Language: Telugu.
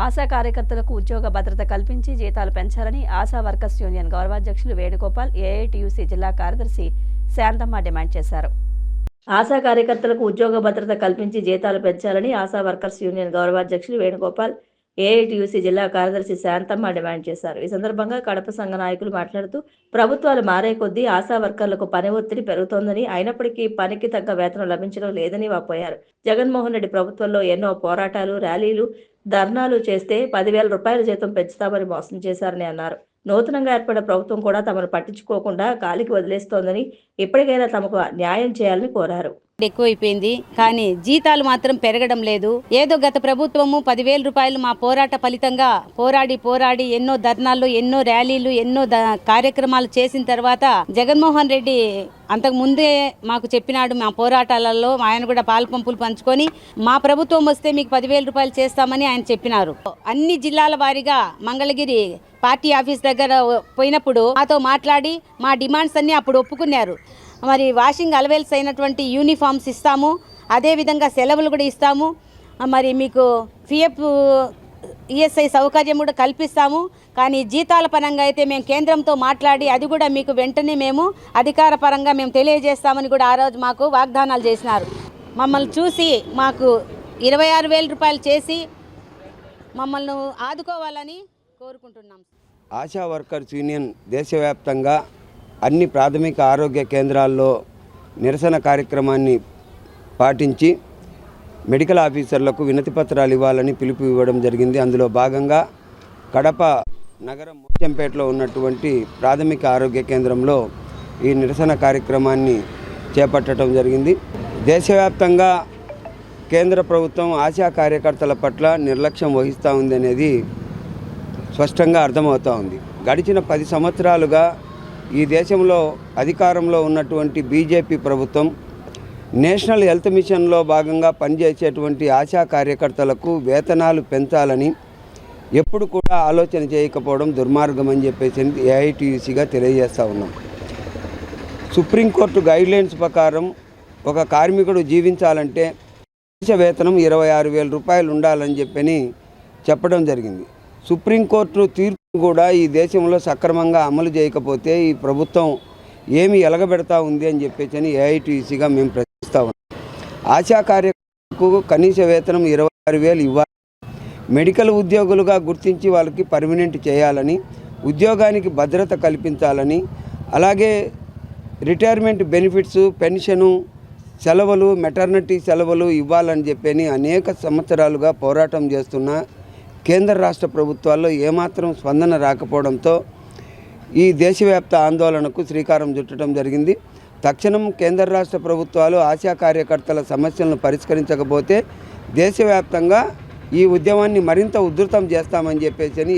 ఆశా కార్యకర్తలకు ఉద్యోగ భద్రత కల్పించి జీతాలు పెంచాలని ఆశా వర్కర్స్ యూనియన్ గౌరవాధ్యక్షులు వేణుగోపాల్, ఏఐటీయూసీ జిల్లా కార్యదర్శి శాంతమ్మ డిమాండ్ చేశారు. ఆశా కార్యకర్తలకు ఉద్యోగ భద్రత కల్పించి జీతాలు పెంచాలని ఆశా వర్కర్స్ యూనియన్ గౌరవాధ్యక్షులు వేణుగోపాల్, ఏఐటీయూసీ జిల్లా కార్యదర్శి శాంతమ్మ డిమాండ్ చేశారు. ఈ సందర్భంగా కడప సంఘ నాయకులు మాట్లాడుతూ ప్రభుత్వాలు మారే కొద్దీ ఆశా వర్కర్లకు పని ఒత్తిడి పెరుగుతోందని, అయినప్పటికీ పనికి తగ్గ వేతనం లభించడం లేదని వాపోయారు. జగన్మోహన్ రెడ్డి ప్రభుత్వంలో ఎన్నో పోరాటాలు, ర్యాలీలు, ధర్నాలు చేస్తే 10,000 రూపాయల జీతం పెంచుతామని మోసం చేశారని అన్నారు. నూతనంగా ఏర్పడిన ప్రభుత్వం కూడా తమను పట్టించుకోకుండా గాలికి వదిలేస్తోందని, ఇప్పటికైనా తమకు న్యాయం చేయాలని కోరారు. ఎక్కువైపోయింది, కానీ జీతాలు మాత్రం పెరగడం లేదు. ఏదో గత ప్రభుత్వము 10,000 రూపాయలు మా పోరాట ఫలితంగా పోరాడి ఎన్నో ధర్నాలు, ఎన్నో ర్యాలీలు, ఎన్నో కార్యక్రమాలు చేసిన తర్వాత జగన్మోహన్ రెడ్డి అంతకు ముందే మాకు చెప్పినాడు. మా పోరాటాలలో ఆయన కూడా పాలు పంపులు పంచుకొని మా ప్రభుత్వం వస్తే మీకు 10,000 రూపాయలు చేస్తామని ఆయన చెప్పినారు. అన్ని జిల్లాల వారీగా మంగళగిరి పార్టీ ఆఫీస్ దగ్గర పోయినప్పుడు మాతో మాట్లాడి మా డిమాండ్స్ అన్ని అప్పుడు ఒప్పుకున్నారు. మరి వాషింగ్ అలవెల్స్ అయినటువంటి యూనిఫామ్స్ ఇస్తాము, అదేవిధంగా సెలవులు కూడా ఇస్తాము, మరి మీకు పిఎఫ్ ఈఎస్ఐ సౌకర్యం కూడా కల్పిస్తాము. కానీ జీతాల పరంగా అయితే మేము కేంద్రంతో మాట్లాడి అది కూడా మీకు వెంటనే మేము అధికార పరంగా మేము తెలియజేస్తామని కూడా ఆ రోజు మాకు వాగ్దానాలు చేసినారు. మమ్మల్ని చూసి మాకు 26,000 రూపాయలు చేసి మమ్మల్ని ఆదుకోవాలని కోరుకుంటున్నాం. ఆశా వర్కర్స్ యూనియన్ దేశవ్యాప్తంగా అన్ని ప్రాథమిక ఆరోగ్య కేంద్రాల్లో నిరసన కార్యక్రమాన్ని పాటించి మెడికల్ ఆఫీసర్లకు వినతి పత్రాలు ఇవ్వాలని పిలుపు ఇవ్వడం జరిగింది. అందులో భాగంగా కడప నగరం మోచంపేటలో ఉన్నటువంటి ప్రాథమిక ఆరోగ్య కేంద్రంలో ఈ నిరసన కార్యక్రమాన్ని చేపట్టడం జరిగింది. దేశవ్యాప్తంగా కేంద్ర ప్రభుత్వం ఆశా కార్యకర్తల పట్ల నిర్లక్ష్యం వహిస్తూ ఉంది అనేది స్పష్టంగా అర్థమవుతూ ఉంది. గడిచిన 10 సంవత్సరాలుగా ఈ దేశంలో అధికారంలో ఉన్నటువంటి బీజేపీ ప్రభుత్వం నేషనల్ హెల్త్ మిషన్లో భాగంగా పనిచేసేటువంటి ఆశా కార్యకర్తలకు వేతనాలు పెంచాలని ఎప్పుడు కూడా ఆలోచన చేయకపోవడం దుర్మార్గం అని చెప్పేసి ఏఐటీయూసీగా తెలియజేస్తూ ఉన్నాం. సుప్రీంకోర్టు గైడ్లైన్స్ ప్రకారం ఒక కార్మికుడు జీవించాలంటే కనీస వేతనం 26,000 రూపాయలు ఉండాలని చెప్పడం జరిగింది. సుప్రీంకోర్టు తీర్పు కూడా ఈ దేశంలో సక్రమంగా అమలు చేయకపోతే ఈ ప్రభుత్వం ఏమి ఎలగబెడతా ఉంది అని చెప్పేసి ఏఐటీసీగా మేము ప్రశ్నిస్తూ ఉన్నాం. ఆశా కార్యకర్తలకు కనీస వేతనం 26,000 ఇవ్వాలి, మెడికల్ ఉద్యోగులుగా గుర్తించి వాళ్ళకి పర్మనెంట్ చేయాలని, ఉద్యోగానికి భద్రత కల్పించాలని, అలాగే రిటైర్మెంట్ బెనిఫిట్స్, పెన్షను, సెలవులు, మెటర్నిటీ సెలవులు ఇవ్వాలని చెప్పని అనేక సంవత్సరాలుగా పోరాటం చేస్తున్న కేంద్ర రాష్ట్ర ప్రభుత్వాల్లో ఏమాత్రం స్పందన రాకపోవడంతో ఈ దేశవ్యాప్త ఆందోళనకు శ్రీకారం చుట్టడం జరిగింది. తక్షణం కేంద్ర రాష్ట్ర ప్రభుత్వాలు ఆశా కార్యకర్తల సమస్యలను పరిష్కరించకపోతే దేశవ్యాప్తంగా ఈ ఉద్యమాన్ని మరింత ఉధృతం చేస్తామని చెప్పేసి